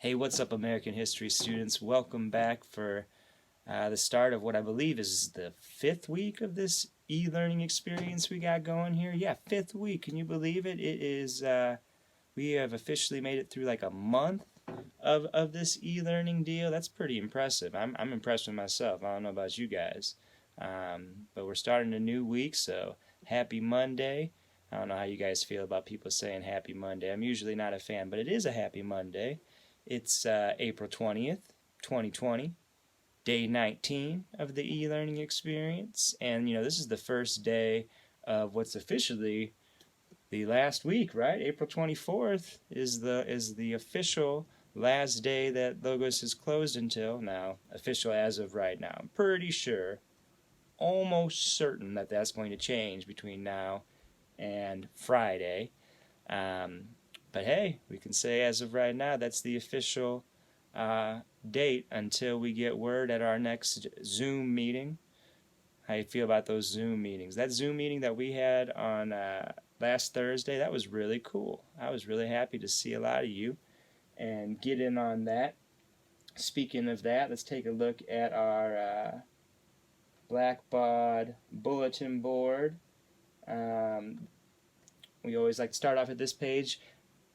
Hey, what's up, American history students? Welcome back for the start of what I believe is the fifth week of this e-learning experience we got going here. Yeah, fifth week. Can you believe it? It is, we have officially made it through like a month of this e-learning deal. That's pretty impressive. I'm impressed with myself. I don't know about you guys. But we're starting a new week, so happy Monday. I don't know how you guys feel about people saying happy Monday. I'm usually not a fan, but it is a happy Monday. It's April 20th, 2020, day 19 of the e-learning experience. And, this is the first day of what's officially the last week, right? April 24th is the official last day that Logos is closed until now. Official as of right now. I'm pretty sure, almost certain that that's going to change between now and Friday. But hey, we can say as of right now, that's the official date until we get word at our next Zoom meeting. How you feel about those Zoom meetings? That Zoom meeting that we had on last Thursday, that was really cool. I was really happy to see a lot of you and get in on that. Speaking of that, let's take a look at our Blackbaud bulletin board. We always like to start off at this page.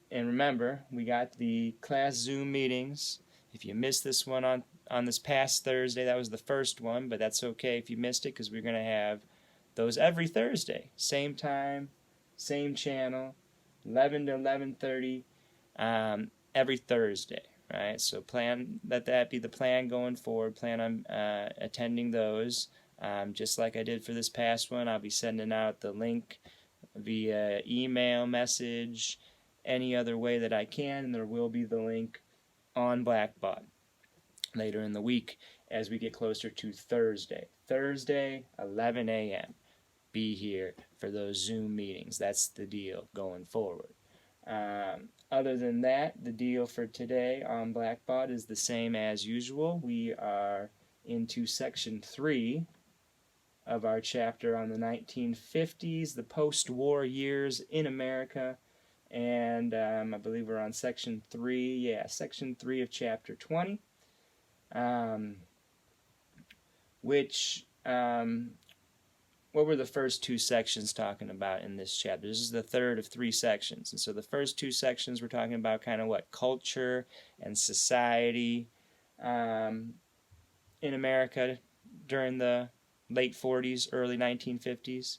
And remember, we got the class Zoom meetings. If you missed this one on this past Thursday, that was the first one, but that's okay if you missed it because we're going to have those every Thursday. Same time, same channel, 11 to 11:30 every Thursday, right? So let that be the plan going forward. Plan on attending those. Just like I did for this past one, I'll be sending out the link via email message, any other way that I can, and there will be the link on Blackbaud later in the week as we get closer to Thursday. Thursday, 11 a.m. Be here for those Zoom meetings. That's the deal going forward. Other than that, the deal for today on Blackbaud is the same as usual. We are into section 3 of our chapter on the 1950s, the post-war years in America. And I believe we're on section 3. Yeah, section 3 of chapter 20. What were the first two sections talking about in this chapter? This is the third of 3 sections. And so the first 2 sections we're talking about kind of what? Culture and society in America during the late 40s, early 1950s.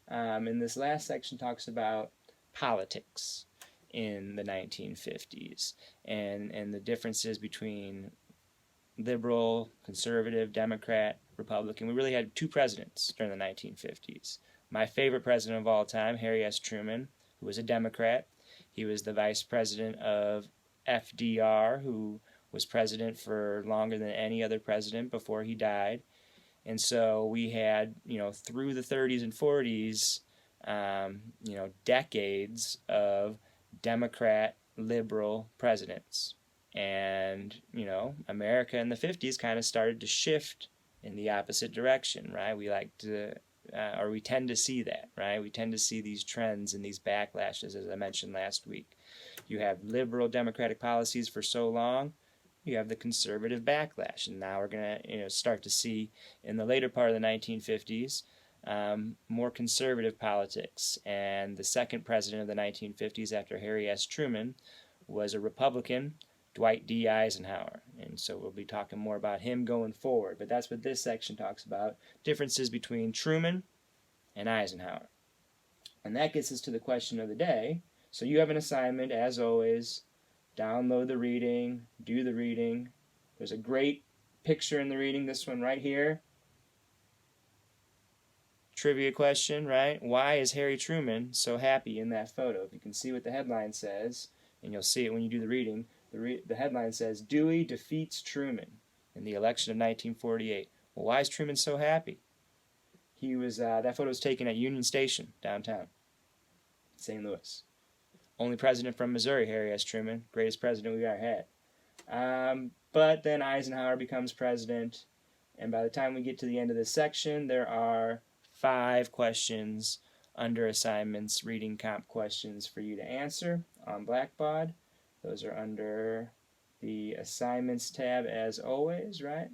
And this last section talks about politics in the 1950s and the differences between liberal, conservative, Democrat, Republican. We really had 2 presidents during the 1950s. My favorite president of all time, Harry S. Truman, who was a Democrat. He was the vice president of FDR, who was president for longer than any other president before he died. And so we had, through the 30s and 40s, decades of Democrat liberal presidents. And, America in the 50s kind of started to shift in the opposite direction, right? We tend to see that, right? We tend to see these trends and these backlashes, as I mentioned last week. You have liberal democratic policies for so long, you have the conservative backlash, and now we're going to start to see in the later part of the 1950s more conservative politics. And the second president of the 1950s after Harry S. Truman was a Republican, Dwight D. Eisenhower. And so we'll be talking more about him going forward. But that's what this section talks about, differences between Truman and Eisenhower. And that gets us to the question of the day. So you have an assignment, as always. Download the reading, do the reading. There's a great picture in the reading, this one right here. Trivia question, right? Why is Harry Truman so happy in that photo? If you can see what the headline says, and you'll see it when you do the reading, the headline says, Dewey defeats Truman in the election of 1948. Well, why is Truman so happy? He was, that photo was taken at Union Station, downtown, St. Louis. Only president from Missouri, Harry S. Truman. Greatest president we've ever had. But then Eisenhower becomes president, and by the time we get to the end of this section, there are 5 questions under assignments, reading comp questions for you to answer on Blackbaud. Those are under the assignments tab as always, right?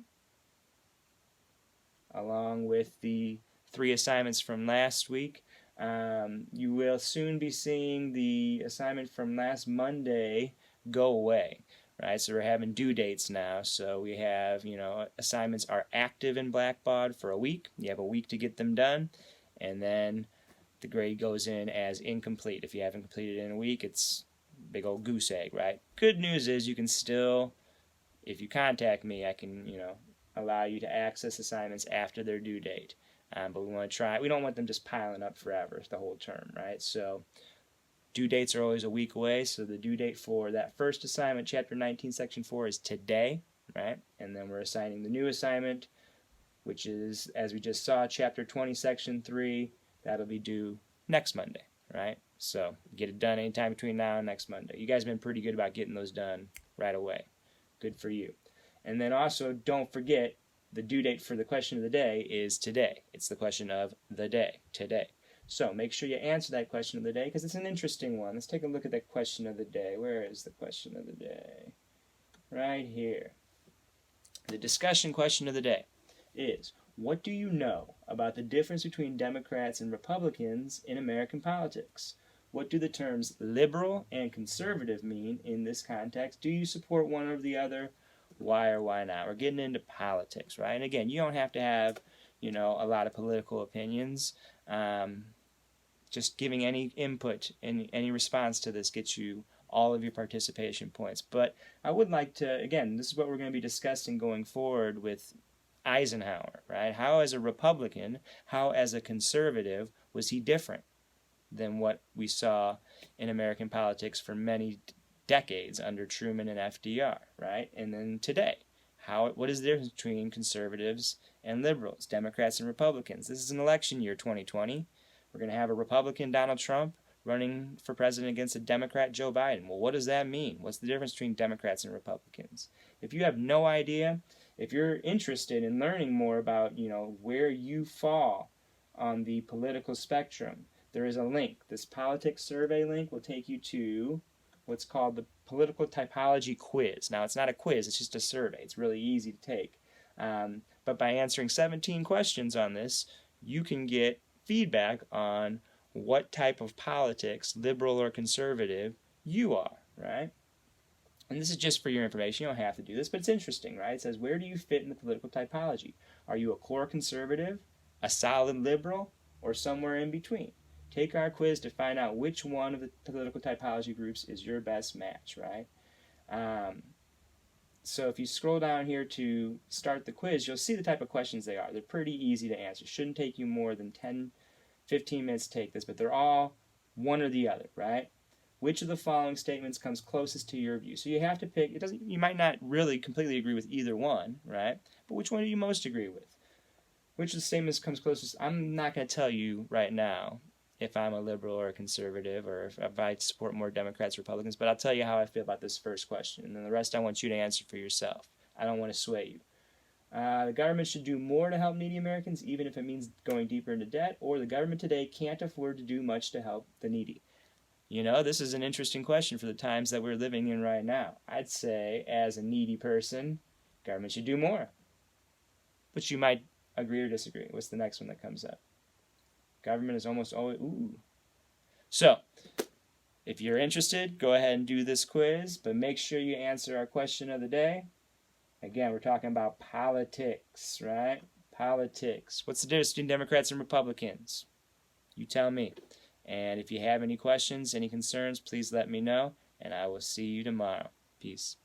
Along with the 3 assignments from last week. You will soon be seeing the assignment from last Monday go away, right? So we're having due dates now. So we have, assignments are active in Blackbaud for a week. You have a week to get them done, and then the grade goes in as incomplete. If you haven't completed it in a week, it's a big old goose egg, right? Good news is you can still, if you contact me, I can, allow you to access assignments after their due date. But we don't want them just piling up forever the whole term, right? So due dates are always a week away. So the due date for that first assignment, Chapter 19, Section 4, is today, right? And then we're assigning the new assignment, which is, as we just saw, Chapter 20, Section 3. That'll be due next Monday, right? So get it done anytime between now and next Monday. You guys have been pretty good about getting those done right away. Good for you. And then also, don't forget, the due date for the question of the day is today. It's the question of the day, today. So make sure you answer that question of the day because it's an interesting one. Let's take a look at that question of the day. Where is the question of the day? Right here. The discussion question of the day is, what do you know about the difference between Democrats and Republicans in American politics? What do the terms liberal and conservative mean in this context? Do you support one or the other? Why or why not? We're getting into politics, right? And again, you don't have to have, a lot of political opinions. Just giving any input and any response to this gets you all of your participation points. But I would like to, again, this is what we're going to be discussing going forward with Eisenhower, right? How as a Republican, how as a conservative was he different than what we saw in American politics for many decades under Truman and FDR, right? And then today, what is the difference between conservatives and liberals, Democrats and Republicans? This is an election year, 2020. We're going to have a Republican, Donald Trump, running for president against a Democrat, Joe Biden. Well, what does that mean? What's the difference between Democrats and Republicans? If you have no idea, if you're interested in learning more about, where you fall on the political spectrum, there is a link. This politics survey link will take you to what's called the Political Typology Quiz. Now, it's not a quiz, it's just a survey. It's really easy to take. But by answering 17 questions on this, you can get feedback on what type of politics, liberal or conservative, you are, right? And this is just for your information. You don't have to do this, but it's interesting, right? It says, where do you fit in the political typology? Are you a core conservative, a solid liberal, or somewhere in between? Take our quiz to find out which one of the political typology groups is your best match, right? So if you scroll down here to start the quiz, you'll see the type of questions they are. They're pretty easy to answer. Shouldn't take you more than 10, 15 minutes to take this, but they're all one or the other, right? Which of the following statements comes closest to your view? So you have to pick. You might not really completely agree with either one, right? But which one do you most agree with? Which of the statements comes closest? I'm not going to tell you right now if I'm a liberal or a conservative, or if I support more Democrats or Republicans, but I'll tell you how I feel about this first question, and then the rest I want you to answer for yourself. I don't want to sway you. The government should do more to help needy Americans, even if it means going deeper into debt, or the government today can't afford to do much to help the needy. This is an interesting question for the times that we're living in right now. I'd say, as a needy person, government should do more. But you might agree or disagree. What's the next one that comes up? Government is almost always, So, if you're interested, go ahead and do this quiz, but make sure you answer our question of the day. Again, we're talking about politics, right? Politics. What's the difference between Democrats and Republicans? You tell me. And if you have any questions, any concerns, please let me know, and I will see you tomorrow. Peace.